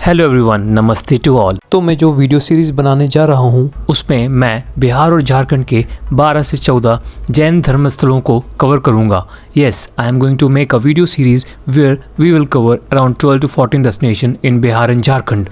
Hello everyone, नमस्ते to all. तो मैं जो वीडियो सीरीज बनाने जा रहा हूँ उसमें मैं बिहार और झारखंड के 12 से 14 जैन धर्मस्थलों को कवर करूँगा। Yes, I am going to make a video series where we will cover around 12 to 14 destination in Bihar and Jharkhand.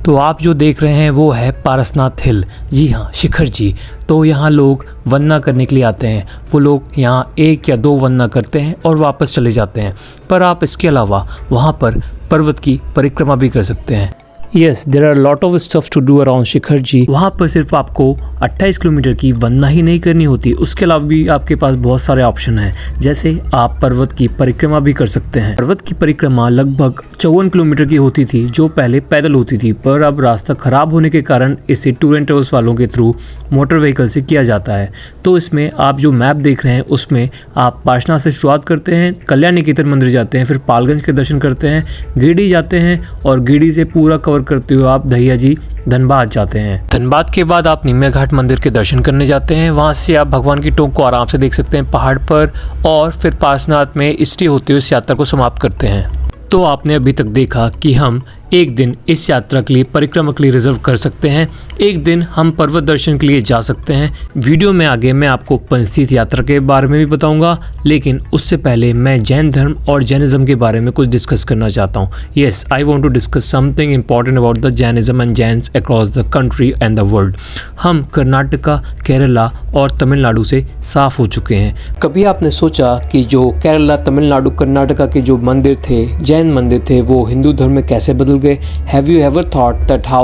तो आप जो देख रहे हैं वो है पारसनाथ हिल। जी हाँ, शिखर जी। तो यहाँ लोग वंदना करने के लिए आते हैं। वो लोग यहाँ 1 या 2 वंदना करते हैं और वापस चले जाते हैं। पर आप इसके अलावा वहाँ पर पर्वत की परिक्रमा भी कर सकते हैं। Yes, there are lot of stuff to do around Shikhar ji. वहाँ पर सिर्फ आपको 28 किलोमीटर की वंदना ही नहीं करनी होती, उसके अलावा भी आपके पास बहुत सारे ऑप्शन हैं। जैसे आप पर्वत की परिक्रमा भी कर सकते हैं। पर्वत की परिक्रमा लगभग 54 किलोमीटर की होती थी, जो पहले पैदल होती थी, पर अब रास्ता खराब होने के कारण इसे टूर एंड ट्रेवल्स वालों के थ्रू मोटर व्हीकल से किया जाता है। तो इसमें आप जो मैप देख रहे हैं उसमें आप पार्श्वनाथ से शुरुआत करते हैं, कल्याण निकेतन मंदिर जाते हैं, फिर पालगंज के दर्शन करते हैं, गिरिडीह जाते हैं और गिरिडीह से पूरा कवर करते हुए आप दहिया जी धनबाद जाते हैं। धनबाद के बाद आप निम्या घाट मंदिर के दर्शन करने जाते हैं। वहां से आप भगवान की टोंक को आराम से देख सकते हैं पहाड़ पर, और फिर पार्श्वनाथ में स्टे होते हुए इस यात्रा को समाप्त करते हैं। तो आपने अभी तक देखा कि हम एक दिन इस यात्रा के लिए परिक्रमा के लिए रिजर्व कर सकते हैं, एक दिन हम पर्वत दर्शन के लिए जा सकते हैं। वीडियो में आगे मैं आपको पंचतीर्थ यात्रा के बारे में भी बताऊंगा, लेकिन उससे पहले मैं जैन धर्म और जैनिज्म के बारे में कुछ डिस्कस करना चाहता हूं। Yes, I want to discuss something important about the Jainism and Jains across the country and the world. हम कर्नाटका, केरला और तमिलनाडु से साफ हो चुके हैं। कभी आपने सोचा कि जो केरला, तमिलनाडु, कर्नाटका के जो मंदिर थे, जैन मंदिर थे, वो हिंदू धर्म में कैसे बदल गए? Have you ever thought that how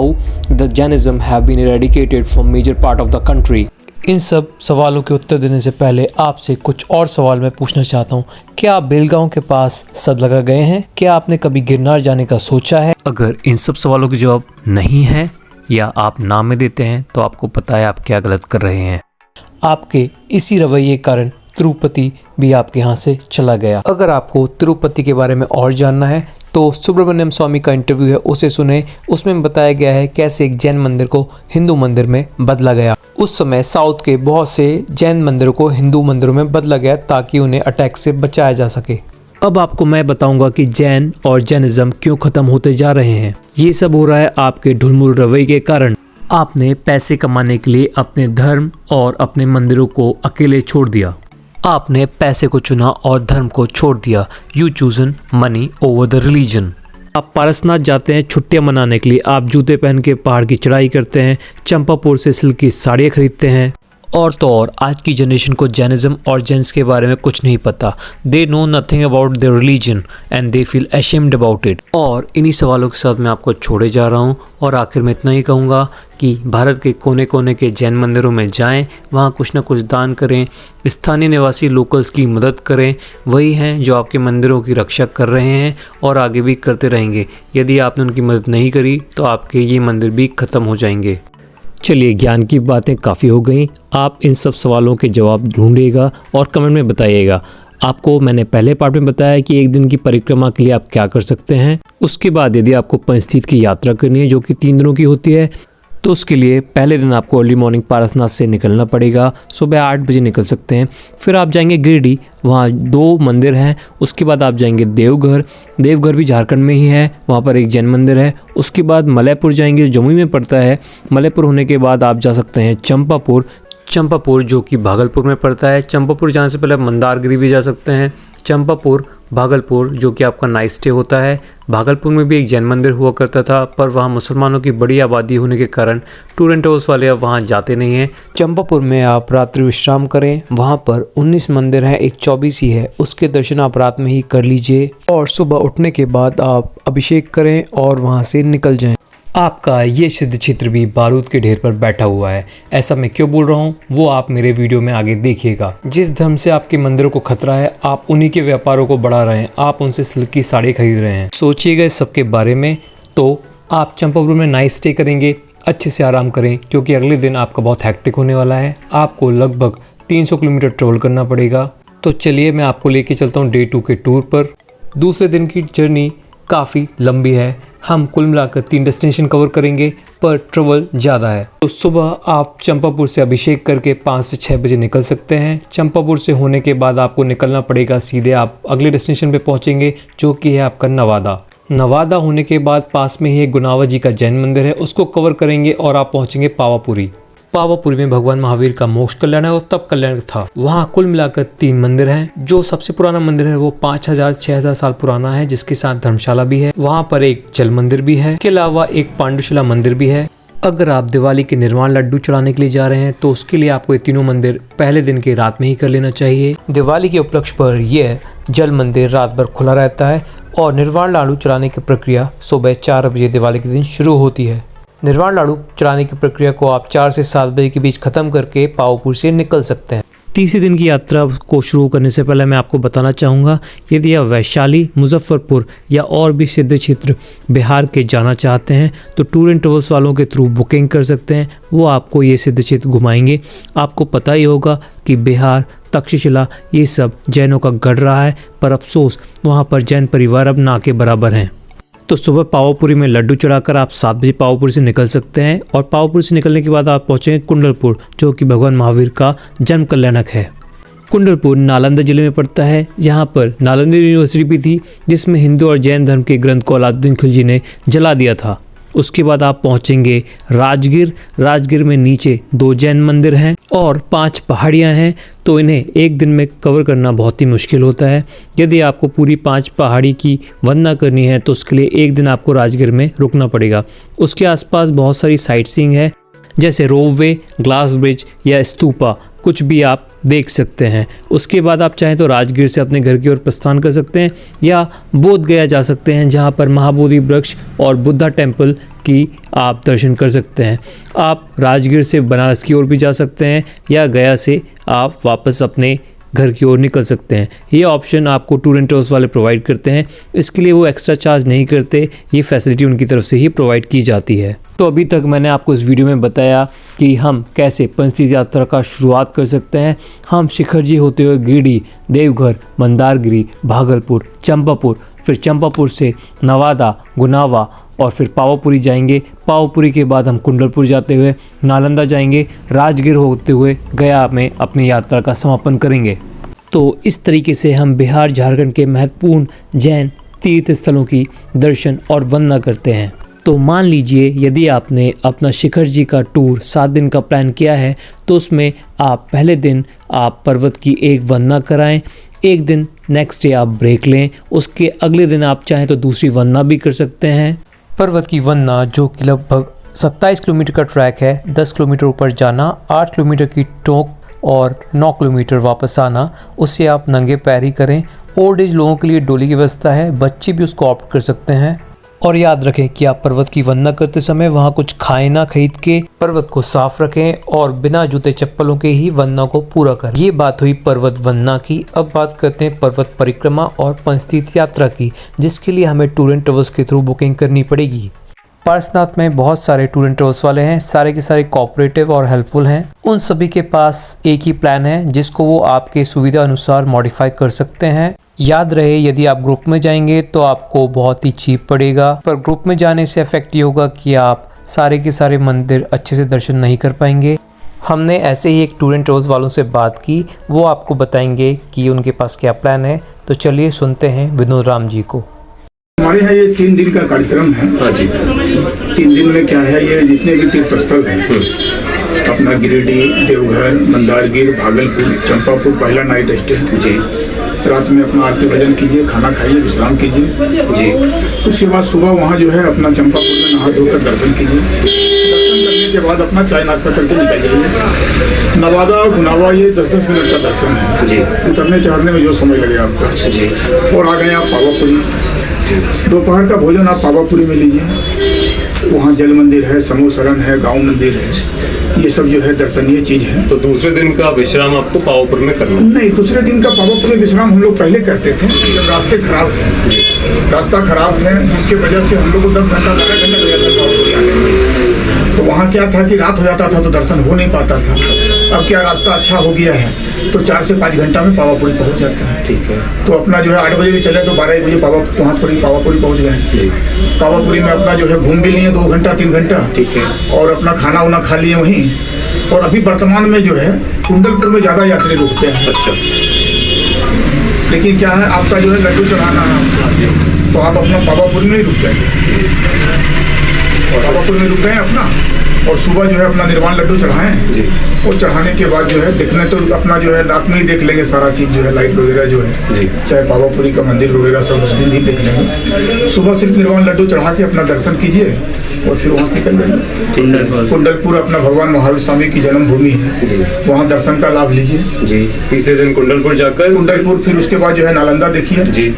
the Jainism have been eradicated from major part of the country? इन सब सवालों के उत्तर देने से पहले आपसे कुछ और सवाल मैं पूछना चाहता हूँ। क्या आप बेलगांव के पास सदलगा गए हैं? क्या आपने कभी गिरनार जाने का सोचा है? अगर इन सब सवालों के जवाब नहीं है या आप ना में देते हैं तो आपको पता है आप क्या गलत कर रहे हैं। आपके इसी रवैये के कारण तिरुपति भी आपके यहाँ से चला गया। अगर आपको तिरुपति के बारे में और जानना है तो सुब्रमण्यम स्वामी का इंटरव्यू है, उसे सुने। उसमें बताया गया है कैसे एक जैन मंदिर को हिंदू मंदिर में बदला गया। उस समय साउथ के बहुत से जैन मंदिरों को हिंदू मंदिरों में बदला गया ताकि उन्हें अटैक से बचाया जा सके। अब आपको मैं बताऊंगा कि जैन और जैनिज्म क्यों खत्म होते जा रहे हैं। ये सब हो रहा है आपके ढुलमुल रवैये के कारण। आपने पैसे कमाने के लिए अपने धर्म और अपने मंदिरों को अकेले छोड़ दिया। आपने पैसे को चुना और धर्म को छोड़ दिया। You chosen money over the religion. आप पारसनाथ जाते हैं छुट्टियां मनाने के लिए। आप जूते पहन के पहाड़ की चढ़ाई करते हैं, चंपापुर से सिल्क की साड़ियाँ खरीदते हैं। और तो और आज की जनरेशन को जैनिज्म और जैन्स के बारे में कुछ नहीं पता। They know nothing about their religion and they feel ashamed about it. और इन्हीं सवालों के साथ मैं आपको छोड़े जा रहा हूँ और आखिर में इतना ही कहूँगा कि भारत के कोने कोने के जैन मंदिरों में जाएं, वहाँ कुछ ना कुछ दान करें, स्थानीय निवासी लोकल्स की मदद करें। वही हैं जो आपके मंदिरों की रक्षा कर रहे हैं और आगे भी करते रहेंगे। यदि आपने उनकी मदद नहीं करी तो आपके ये मंदिर भी ख़त्म हो जाएंगे। चलिए, ज्ञान की बातें काफ़ी हो गई। आप इन सब सवालों के जवाब ढूंढिएगा और कमेंट में बताइएगा। आपको मैंने पहले पार्ट में बताया कि एक दिन की परिक्रमा के लिए आप क्या कर सकते हैं। उसके बाद यदि आपको पंचतीर्थ की यात्रा करनी है जो कि 3 दिनों की होती है, तो उसके लिए पहले दिन आपको अर्ली मॉर्निंग पारसनाथ से निकलना पड़ेगा। सुबह 8 बजे निकल सकते हैं। फिर आप जाएंगे गिरिडीह, वहाँ 2 मंदिर हैं। उसके बाद आप जाएंगे देवघर। देवघर भी झारखंड में ही है, वहाँ पर एक जैन मंदिर है। उसके बाद मलयपुर जाएंगे, जो जमुई में पड़ता है। मलयपुर होने के बाद आप जा सकते हैं चंपापुर। चंपापुर जो कि भागलपुर में पड़ता है। चंपापुर जाने से पहले आप मंदारगिरी भी जा सकते हैं। चंपापुर, भागलपुर जो कि आपका नाइट स्टे होता है। भागलपुर में भी एक जैन मंदिर हुआ करता था, पर वहाँ मुसलमानों की बड़ी आबादी होने के कारण टूर एंड ट्रेवल्स वाले अब वहाँ जाते नहीं हैं। चंपापुर में आप रात्रि विश्राम करें। वहाँ पर 19 मंदिर हैं, एक 24 ही है। उसके दर्शन आप रात में ही कर लीजिए और सुबह उठने के बाद आप अभिषेक करें और वहाँ से निकल जाएं। आपका ये सिद्ध क्षेत्र भी बारूद के ढेर पर बैठा हुआ है। ऐसा मैं क्यों बोल रहा हूँ वो आप मेरे वीडियो में आगे देखिएगा। जिस धर्म से आपके मंदिरों को खतरा है, आप उन्हीं के व्यापारों को बढ़ा रहे हैं। आप उनसे सिल्क की साड़ी खरीद रहे हैं। सोचिएगा इस सब के बारे में। तो आप चंपापुर में नाइट स्टे करेंगे, अच्छे से आराम करें, क्योंकि अगले दिन आपका बहुत हैक्टिक होने वाला है। आपको लगभग 300 किलोमीटर ट्रेवल करना पड़ेगा। तो चलिए मैं आपको लेके चलता हूँ डे 2 के टूर पर। दूसरे दिन की जर्नी काफ़ी लंबी है। हम कुल मिलाकर 3 डेस्टिनेशन कवर करेंगे, पर ट्रेवल ज़्यादा है। तो सुबह आप चंपापुर से अभिषेक करके 5 से 6 बजे निकल सकते हैं। चंपापुर से होने के बाद आपको निकलना पड़ेगा सीधे, आप अगले डेस्टिनेशन पे पहुंचेंगे जो कि है आपका नवादा। नवादा होने के बाद पास में ही एक गुनावा जी का जैन मंदिर है, उसको कवर करेंगे और आप पहुंचेंगे पावापुरी। पावापुरी में भगवान महावीर का मोक्ष कल्याण है और तप कल्याण था। वहाँ कुल मिलाकर 3 मंदिर हैं। जो सबसे पुराना मंदिर है वो 5000-6000 साल पुराना है, जिसके साथ धर्मशाला भी है। वहाँ पर एक जल मंदिर भी है, इसके अलावा एक पांडुशिला मंदिर भी है। अगर आप दिवाली के निर्वाण लड्डू चढ़ाने के लिए जा रहे हैं तो उसके लिए आपको ये तीनों मंदिर पहले दिन के रात में ही कर लेना चाहिए। दिवाली के उपलक्ष्य पर यह जल मंदिर रात भर खुला रहता है और निर्वाण लाडू चढ़ाने की प्रक्रिया सुबह 4 बजे दिवाली के दिन शुरू होती है। निर्वाण लाडू चढ़ाने की प्रक्रिया को आप 4 से 7 बजे के बीच खत्म करके पावापुरी से निकल सकते हैं। तीसरे दिन की यात्रा को शुरू करने से पहले मैं आपको बताना चाहूँगा, यदि आप वैशाली, मुजफ्फरपुर या और भी सिद्ध क्षेत्र बिहार के जाना चाहते हैं तो टूर एंड ट्रेवल्स वालों के थ्रू बुकिंग कर सकते हैं। वो आपको ये सिद्ध क्षेत्र घुमाएंगे। आपको पता ही होगा कि बिहार, तक्षशिला ये सब जैनों का गढ़ रहा है, पर अफसोस वहाँ पर जैन परिवार अब ना के बराबर हैं। तो सुबह पावापुरी में लड्डू चढ़ाकर आप 7 बजे पावापुरी से निकल सकते हैं और पावापुरी से निकलने के बाद आप पहुँचेंगे कुंडलपुर, जो कि भगवान महावीर का जन्म कल्याणक है। कुंडलपुर नालंदा जिले में पड़ता है। यहाँ पर नालंदा यूनिवर्सिटी भी थी, जिसमें हिंदू और जैन धर्म के ग्रंथ को अलाउद्दीन खिलजी ने जला दिया था। उसके बाद आप पहुँचेंगे राजगीर। राजगीर में नीचे 2 जैन मंदिर हैं और 5 पहाड़ियाँ हैं, तो इन्हें एक दिन में कवर करना बहुत ही मुश्किल होता है। यदि आपको पूरी 5 पहाड़ी की वंदना करनी है तो उसके लिए एक दिन आपको राजगीर में रुकना पड़ेगा। उसके आसपास बहुत सारी साइट सीइंग है, जैसे रोपवे, ग्लास ब्रिज या स्तूपा, कुछ भी आप देख सकते हैं। उसके बाद आप चाहें तो राजगीर से अपने घर की ओर प्रस्थान कर सकते हैं या बोध गया जा सकते हैं, जहां पर महाबोधि वृक्ष और बुद्धा टेम्पल की आप दर्शन कर सकते हैं। आप राजगीर से बनारस की ओर भी जा सकते हैं या गया से आप वापस अपने घर की ओर निकल सकते हैं। ये ऑप्शन आपको टूर एंड ट्रेवल्स वाले प्रोवाइड करते हैं। इसके लिए वो एक्स्ट्रा चार्ज नहीं करते, ये फैसिलिटी उनकी तरफ से ही प्रोवाइड की जाती है। तो अभी तक मैंने आपको इस वीडियो में बताया कि हम कैसे पंचतीर्थ यात्रा का शुरुआत कर सकते हैं। हम शिखर जी होते हुए गिरिडीह, देवघर, मंदारगिरी, भागलपुर, चंपापुर, फिर चंपापुर से नवादा, गुनावा और फिर पावापुरी जाएंगे। पावापुरी के बाद हम कुंडलपुर जाते हुए नालंदा जाएंगे। राजगीर होते हुए गया में अपनी यात्रा का समापन करेंगे। तो इस तरीके से हम बिहार, झारखंड के महत्वपूर्ण जैन तीर्थ स्थलों की दर्शन और वंदना करते हैं। तो मान लीजिए यदि आपने अपना शिखर जी का टूर 7 दिन का प्लान किया है तो उसमें आप पहले दिन आप पर्वत की एक वंदना कराएं, एक दिन नेक्स्ट डे आप ब्रेक लें, उसके अगले दिन आप चाहें तो दूसरी वंदना भी कर सकते हैं। पर्वत की वंदना जो कि लगभग 27 किलोमीटर का ट्रैक है, 10 किलोमीटर ऊपर जाना, 8 किलोमीटर की टोंक और 9 किलोमीटर वापस आना, उसे आप नंगे पैर ही करें। ओल्ड एज लोगों के लिए डोली की व्यवस्था है, बच्चे भी उसको ऑप्ट कर सकते हैं। और याद रखें कि आप पर्वत की वंदना करते समय वहाँ कुछ खाएं ना, खरीद के पर्वत को साफ रखें और बिना जूते चप्पलों के ही वंदना को पूरा करें। ये बात हुई पर्वत वंदना की। अब बात करते हैं पर्वत परिक्रमा और पंचतीर्थ यात्रा की, जिसके लिए हमें टूर एंड ट्रेवल्स के थ्रू बुकिंग करनी पड़ेगी। पारसनाथ में बहुत सारे टूर एंड ट्रेवल्स वाले हैं, सारे के सारे कोऑपरेटिव और हेल्पफुल हैं। उन सभी के पास एक ही प्लान है जिसको वो आपके सुविधा अनुसार मॉडिफाई कर सकते हैं। याद रहे यदि आप ग्रुप में जाएंगे तो आपको बहुत ही चीप पड़ेगा, पर ग्रुप में जाने से इफेक्ट ये होगा कि आप सारे के सारे मंदिर अच्छे से दर्शन नहीं कर पाएंगे। हमने ऐसे ही एक टूर एंड ट्रेवल्स वालों से बात की, वो आपको बताएंगे कि उनके पास क्या प्लान है। तो चलिए सुनते हैं विनोद राम जी को। हमारे यहाँ ये 3 दिन का कार्यक्रम है। 3 दिन में क्या है, ये जितने भी तीर्थ स्थल हैं, अपना गिरिडीह, देवघर, मंदारगिर, भागलपुर, चंपापुर पहला नाइट स्टे जी। रात में अपना आरती भजन कीजिए, खाना खाइए, विश्राम कीजिए जी। उसके बाद सुबह वहाँ जो है अपना चंपापुर में नहा धोकर दर्शन कीजिए। दर्शन करने के बाद अपना चाय नाश्ता करके निकल जाइए। नवादा, गुनावा ये 10-10 मिनट का दर्शन है जी। उतरने चढ़ने में जो समय लगे आपका जी। और आ गए आप पावापुरी। दोपहर का भोजन आप पावापुरी में लीजिए। वहाँ जल मंदिर है, समूहशरण है, गांव मंदिर है, ये सब जो है दर्शनीय चीज है। तो दूसरे दिन का विश्राम आपको पावापुरी में करना? नहीं, दूसरे दिन का पावापुरी विश्राम हम लोग पहले करते थे जब रास्ते खराब थे। रास्ता खराब थे जिसके वजह से हम लोग को 10 घंटा 12 घंटा लग जाता था पावापुरी आने में। तो वहाँ क्या था कि रात हो जाता था तो दर्शन हो नहीं पाता था। अब क्या रास्ता अच्छा हो गया है तो 4 से 5 घंटा में पावापुरी पहुँच जाता है। ठीक है। तो अपना जो है 8 बजे भी चले तो 12 बजे पावापुरी पहुँच गए। पावापुरी में अपना जो है घूम भी लिए 2 घंटा 3 घंटा। ठीक है। और अपना खाना वाना खा लिए वहीं। और अभी वर्तमान में जो है कुंडलपुर में ज़्यादा यात्री रुकते हैं। अच्छा। लेकिन क्या है, आपका जो है लड्डू चढ़ाना है तो आप अपना पावापुरी में ही रुक जाइए। पावापुर में रुक गए अपना, और सुबह जो है अपना निर्वाण लड्डू चढ़ाएं। और चढ़ाने के बाद जो है देखने तो अपना जो है रात में ही देख लेंगे सारा चीज़ जो है, लाइट वगैरह जो है, चाहे पावापुरी का मंदिर वगैरह सब उस दिन ही देख लेंगे। सुबह सिर्फ निर्वाण लड्डू चढ़ा के अपना दर्शन कीजिए और फिर वहाँ निकल जाएंगे। कुंडलपुर अपना भगवान महावीर स्वामी की जन्मभूमि है, वहाँ दर्शन का लाभ लीजिए जी। तीसरे दिन कुंडलपुर जाकर कुंडलपुर, फिर उसके बाद जो है नालंदा देखिए जी,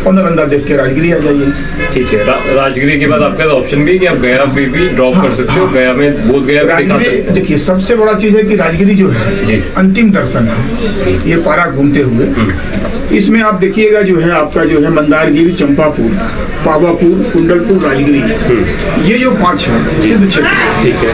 और नालंदा देख के राजगिरी आ जाइए। ठीक है। राजगिरी के बाद आपका ऑप्शन भी है कि आप गया भी ड्रॉप कर सकते हो, गया में बोध गया भी दिखा सकते हैं। देखिए सबसे बड़ा चीज है कि राजगिरी जो है अंतिम दर्शन है, ये पारा घूमते हुए। इसमें आप देखिएगा जो है आपका जो है मंदारगिरी, चंपापुर, पावापुर, कुंडलपुर, राजगिरी, ये जो 5 है सिद्ध क्षेत्र। ठीक है,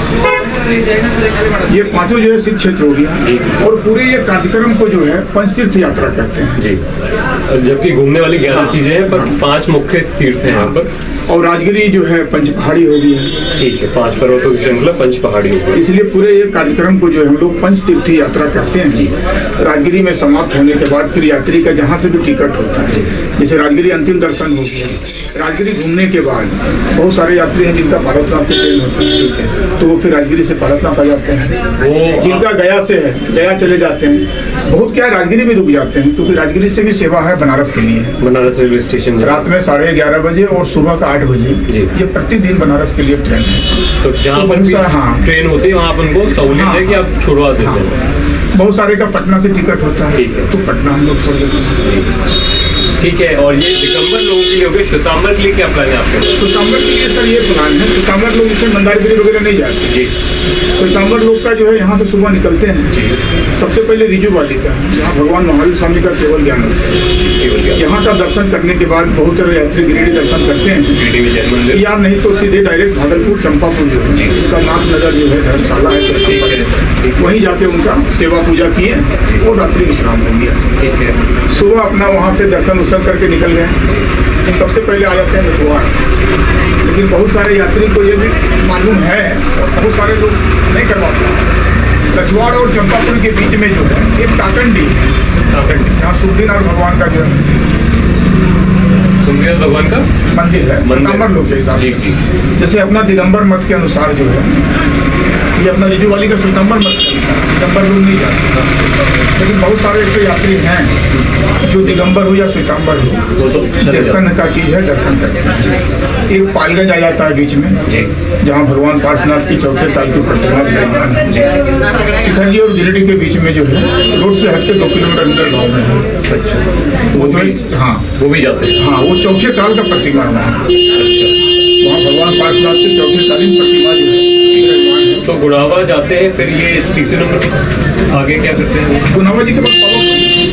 ये पांचों जो है सिद्ध क्षेत्र हो गया। और पूरे ये कार्यक्रम को जो है पंचतीर्थ यात्रा कहते हैं जी। जबकि घूमने वाली 11 चीजें हैं, पर 5 मुख्य तीर्थ हैं यहाँ पर। और राजगिरी जो है पंच पहाड़ी हो गई है। ठीक है, 5 पर्वतों की श्रृंखला पंच पहाड़ी हो गई। इसलिए पूरे ये कार्यक्रम को जो है हम लोग पंचतीर्थ यात्रा कहते हैं। राजगिरी में समाप्त होने के बाद फिर यात्री का जहाँ से भी टिकट होता है, जैसे राजगिरी अंतिम दर्शन हो गया, राजगिरी घूमने के बाद बहुत सारे यात्री हैं जिनका पारसनाथ से ट्रेन होता है, तो वो फिर राजगिरी से पारसनाथ आ जाते हैं। वो जिनका गया से है, गया चले जाते हैं। बहुत क्या है राजगिरी में रुक जाते हैं, क्योंकि राजगिरी से भी सेवा है बनारस के लिए। बनारस रेलवे स्टेशन रात में 11:30 बजे और सुबह का 8 बजे ये प्रतिदिन बनारस के लिए ट्रेन है। तो जहाँ पर भी ट्रेन होती है वहाँ पर उनको सहूलियत है कि आप छुड़वा देते हैं। बहुत सारे का पटना से टिकट होता है, तो पटना हम लोग छोड़ देते हैं। ठीक है। और ये दिगंबर लोगों के लिए हो गए, श्वेतांबर के लिए क्या प्लान है आपके? श्वेतांबर के लिए सर ये प्लान है, श्वेतांबर लोग इससे मंदारगिरी वगैरह नहीं जाते जी। श्वेतांबर लोग का जो है यहाँ से सुबह निकलते हैं। सबसे पहले रिजुवाली का, जहाँ भगवान महावीर स्वामी का केवल ज्ञान होता है। यहाँ का दर्शन करने के बाद बहुत सारे यात्री गिरिडीह दर्शन करते हैं, या नहीं तो सीधे डायरेक्ट भागलपुर, चंपापुर जो है उसका नाथनगर जो है धर्मशाला है, वहीं जाके उनका सेवा पूजा किए और रात्रि विश्राम हो गया। ठीक है। सुबह अपना वहाँ से दर्शन उत्सव करके निकल गए। सबसे पहले आ जाते हैं लछवाड़, लेकिन बहुत सारे यात्री को ये भी मालूम है और बहुत सारे लोग नहीं करवाते। लछवाड़ और चंपापुर के बीच में जो है एक टाकंडी है, जहाँ सुखदीन और भगवान का जो है भगवान का मंदिर है, श्वेतांबर लोग के हिसाब से। जैसे अपना दिगंबर मत के अनुसार जो है ये अपना रिजुवाली का श्वेतांबर मत के अनुसार दिगंबर लोग नहीं जाते, लेकिन बहुत सारे ऐसे यात्री हैं जो दिगंबर हो या श्वेतांबर हो, तो दर्शन का चीज है, दर्शन करते हैं। एक पालगंज आ जाता है बीच में, जहाँ भगवान पार्श्वनाथ की चौथे ताल की प्रतिमा विराजमान है। शिखरजी और गिरिडीह के बीच में जो है रोड से हटके 2 किलोमीटर अंदर गाँव में है। अच्छा, वो जो हाँ वो भी जाते हैं। हाँ, वो चौथे ताल का प्रतिमा है वहाँ। वहाँ भगवान पार्श्वनाथ की चौथे तालीम प्रतिमा जो है विराजमान है। तो गुड़ावा जाते हैं, फिर ये तीसरे नंबर आगे क्या करते हैं? गुनावा जी के बाद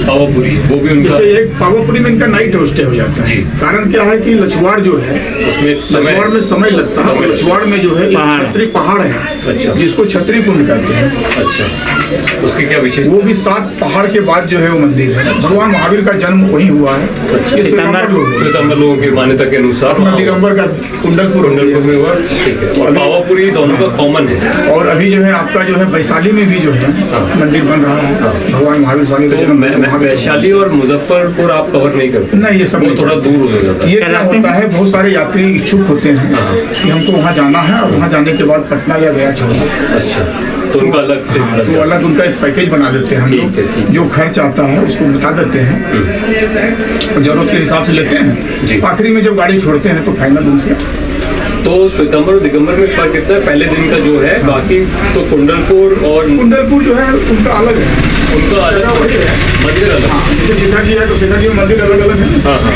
पावापुरी, वो भी उनका जैसे एक पावापुरी में इनका नाइट स्टे हो जाता है। कारण क्या है कि लछवाड़ जो है उसमें लछवाड़ में समय लगता है। लछवाड़ में जो है छतरी पहाड़ है, अच्छा, जिसको छतरी कुंड कहते हैं। अच्छा, उसकी क्या विशेषता? वो भी 7 पहाड़ के बाद जो है वो मंदिर है। भगवान महावीर का जन्म वहीं हुआ है। ये श्वेतांबर लोगों की मान्यता के अनुसार दिगंबर का कुंडलपुर में हुआ। ठीक है। और पावापुरी दोनों का कॉमन है। और अभी जो है आपका जो है वैशाली में भी जो है मंदिर बन रहा है भगवान महावीर स्वामी का जन्म। वैशाली और मुजफ्फरपुर आप कवर नहीं करते? नहीं, ये सब वो थोड़ा दूर हो जाता है। ये क्या होता है, बहुत सारे यात्री इच्छुक होते हैं कि हमको वहाँ जाना है और वहाँ जाने के बाद पटना या गया छोड़ना। अच्छा, तो उनका अलग से तो अलग उनका एक पैकेज बना देते हैं हम लोग। जो खर्च आता है उसको बता देते हैं, जरूरत के हिसाब से लेते हैं। आखिरी में जब गाड़ी छोड़ते हैं तो फाइनल उनसे। तो श्वेतांबर और दिगंबर में फर्क कितना है? पहले दिन का जो है, बाकी तो कुंडलपुर और कुंडलपुर जो है उनका अलग है, उनका अलग वही है, मंदिर अलग। जैसे शिखर जी है तो शिखर जी में मंदिर अलग अलग है। हाँ हाँ,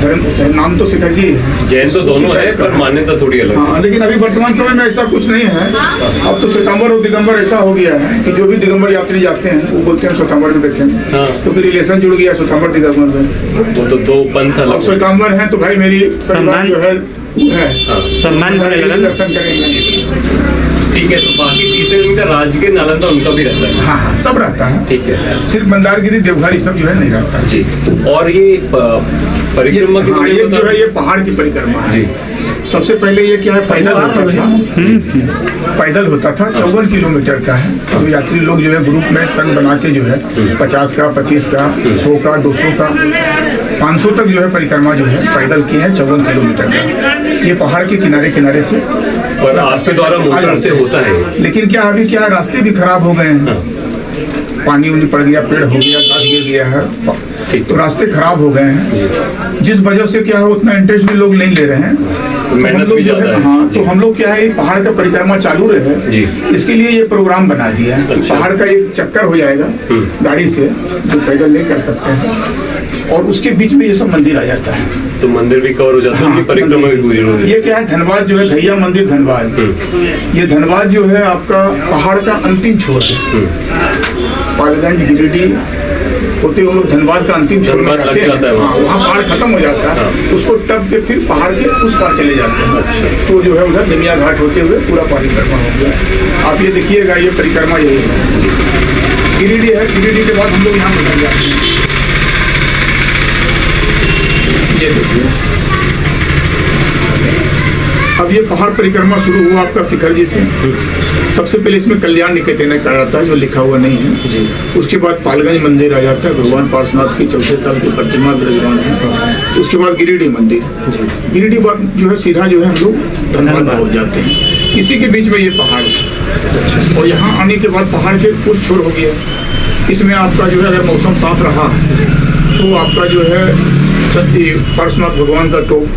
धर्म नाम तो शिखर जी है, जैन तो दोनों है, पर मान्यता थोड़ी अलग। हाँ, लेकिन अभी वर्तमान समय में ऐसा कुछ नहीं है। अब तो श्वेतांबर और दिगंबर ऐसा हो गया है कि जो भी दिगंबर यात्री जाते हैं वो बोलते हैं श्वेतांबर में देखेंगे, तो फिर रिलेशन जुड़ गया श्वेतांबर दिगंबर में। वो तो 2 पंथ अलग। अब श्वेतांबर है तो भाई मेरी परिवार जो है सम्मान दर्शन करेंगे। ठीक है। तो बाकी तीसरे दिन का राजगीर नालंदा उनका भी रहता है? हाँ, सब रहता है। ठीक है। सिर्फ मंदारगिरी देवघर ये सब जो है नहीं रहता जी। और ये परिक्रमा की ये जो है ये पहाड़ की परिक्रमा है। सबसे पहले ये क्या है, पैदल होता था। पैदल होता था, 54 किलोमीटर का है। तो यात्री लोग जो है ग्रुप में संग बना के जो है 50 का, 25 का, 100 का, 200 का 500 तक जो है परिक्रमा जो है पैदल की है, 54 किलोमीटर का। ये पहाड़ के किनारे किनारे से पर आपके द्वारा मोटर से होता है, लेकिन क्या अभी क्या रास्ते भी खराब हो गए हैं, पानी उनी पड़ गया, पेड़ हो गया, घास गिर गया है, तो रास्ते खराब हो गए हैं, जिस वजह से क्या है उतना इंटरेस्ट भी लोग नहीं ले रहे हैं। मेहनत भी ज्यादा है। हाँ, तो हम लोग क्या है पहाड़ का परिक्रमा चालू रहे, इसके लिए ये प्रोग्राम बना दिया है। अच्छा। पहाड़ का एक चक्कर हो जाएगा गाड़ी से, जो पैदल नहीं कर सकते हैं, और उसके बीच में ये सब मंदिर आ जाता है, तो मंदिर भी कवर हो जाता है, हाँ, उनकी परिक्रमा भी पूरी हो जाती ये क्या है धनबाद जो है धैया मंदिर धनबाद, ये धनबाद जो है आपका पहाड़ का अंतिम छोर है। पालगंज गिरिडीह होते हुए लोग धनबाद का अंतिम छोर में धनबाद जाते लग जाता है हैं। वहाँ। वहाँ पहाड़ खत्म हो जाता है, उसको टप के फिर पहाड़ के उस पार चले जाते हैं। अच्छा। तो जो है उधर निमिया घाट होते हुए पूरा परिक्रमा हो गया। आप ये देखिएगा, ये परिक्रमा यही है। गिरिडीह है, गिरिडीह के बाद हम लोग यहाँ निकल जाते हैं। ये देखिए, अब ये पहाड़ परिक्रमा शुरू हुआ आपका शिखर जी से। सबसे पहले इसमें कल्याण निकेतन का आता है, जो लिखा हुआ नहीं है। उसके बाद पालगंज मंदिर आ जाता है, भगवान पार्श्वनाथ की चौथे काल की प्रतिमा विराजमान है। उसके बाद गिरिडीह मंदिर, गिरिडीह बाद जो है सीधा जो है हम लोग धनबाद पहुंच जाते हैं। इसी के बीच में ये पहाड़ है, और यहाँ आने के बाद पहाड़ के कुछ छोर हो गया। इसमें आपका जो है अगर मौसम साफ रहा तो आपका जो है पार्श्वनाथ भगवान का टोप,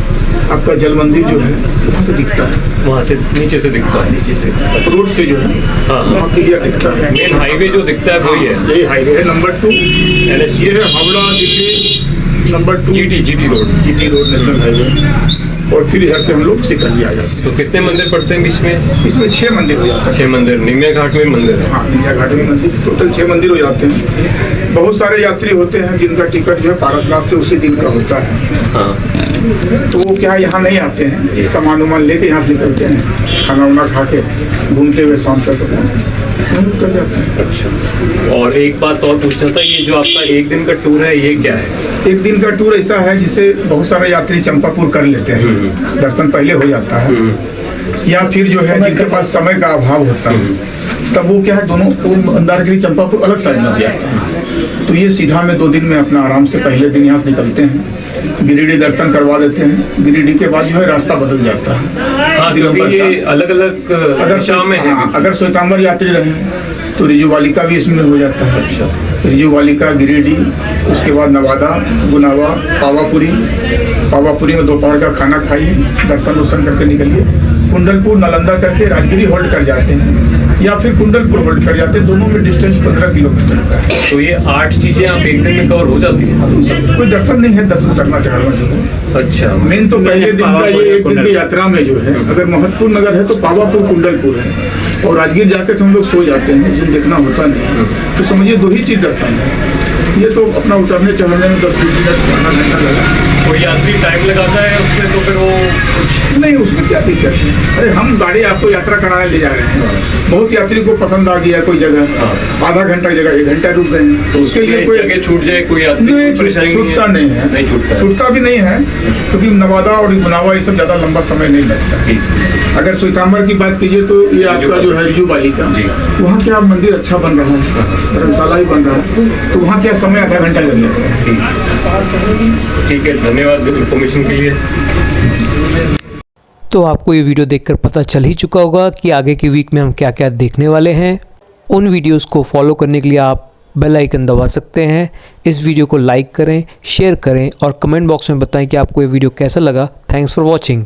आपका जल मंदिर जो है वहाँ से दिखता है, वहाँ से नीचे से दिखता है, नीचे से रोड से जो है हाँ। वहाँ क्लियर दिखता है। मेन हाईवे जो दिखता है वही है, यही हाईवे है नंबर 2। ये है Howrah Delhi number 2 GT road. GT road national highway. और फिर इधर से हम लोग शिखर जी आ जाते तो कितने मंदिर पड़ते हैं बीच में? हैं। इसमें 6 मंदिर हो जाते हैं। 6 मंदिर, निमिया घाट में मंदिर है। हाँ, निमिया घाट में मंदिर, टोटल 6 मंदिर हो जाते हैं। बहुत सारे यात्री होते हैं जिनका टिकट जो है पारसनाथ से उसी दिन का होता है, हाँ। तो वो क्या यहाँ नहीं आते हैं, सामान उमान लेके यहाँ से निकलते हैं, खाना वाना खा के घूमते हुए शाम तक कर जाते हैं। अच्छा, और एक बात और पूछना था, ये जो आपका एक दिन का टूर है ये क्या है? एक दिन का टूर ऐसा है जिसे बहुत सारे यात्री चंपापुर कर लेते हैं, दर्शन पहले हो जाता है, या फिर जो है जिनके पास समय का अभाव होता है तब वो क्या है दोनों मंदारगिरी चंपापुर अलग साइड में हो जाते हैं। तो ये सीधा में 2 दिन में अपना आराम से पहले दिन यहाँ से निकलते हैं, गिरिडीह दर्शन करवा देते हैं। गिरिडीह के बाद जो है रास्ता बदल जाता है। हाँ, क्योंकि ये अलग अलग दिशा में है। अगर श्वेतांबर यात्री रहे तो रिजुवालिका भी इसमें हो जाता है। अच्छा, रिजुवालिका, गिरिडीह, उसके बाद नवादा, गुनावा, पावापुरी में दोपहर का खाना खाइए, दर्शन वर्शन करके निकलिए। कुंडलपुर नालंदा करके राजगिरी होल्ड कर जाते हैं, या फिर कुंडलपुर होल्ड कर जाते हैं। दोनों में डिस्टेंस 15 किलोमीटर का है। तो ये 8 चीजें आप एक दिन में कवर हो जाती है? कोई दर्शन नहीं है, 10 उतरना चढ़ना जो है। अच्छा, मेन तो पहले दिन का ये एक दिन की यात्रा में जो है, अगर महत्वपूर्ण नगर है तो पावापुर कुंडलपुर है, और राजगीर जाके तो हम लोग सो जाते हैं, जिन देखना होता नहीं। तो समझिए 2 ही चीज दर्शन है। ये तो अपना उतरने चढ़ने में 10-20 मिनट आधा घंटा लगा। कोई यात्री टाइम लगाता है उसमें, तो फिर वो कुछ नहीं, उसमें क्या दिक्कत है। अरे हम गाड़ी आपको यात्रा कराने ले जा रहे हैं, बहुत यात्री को पसंद आ गया कोई जगह, आधा घंटा की जगह 1 घंटा रुक गए, तो उसके लिए कोई जगह छूट जाए, कोई यात्री नहीं, को परेशानी छूटता नहीं है, नहीं छूटता है। छूटता भी नहीं है, क्योंकि नवादा और गुनावा ये सब ज्यादा लंबा समय नहीं लगता। ठीक। अगर श्वेतांबर की बात कीजिए तो ये आपका जो है रिजुवालिका, वहाँ क्या मंदिर अच्छा बन रहा है, धर्मशाला ही बन रहा है, तो वहाँ क्या समय आधा घंटा लग जाता है। ठीक है, धन्यवाद इन्फॉर्मेशन के लिए। तो आपको ये वीडियो देखकर पता चल ही चुका होगा कि आगे के वीक में हम क्या क्या देखने वाले हैं। उन वीडियोस को फॉलो करने के लिए आप बेल आइकन दबा सकते हैं। इस वीडियो को लाइक करें, शेयर करें और कमेंट बॉक्स में बताएं कि आपको ये वीडियो कैसा लगा। Thanks for watching.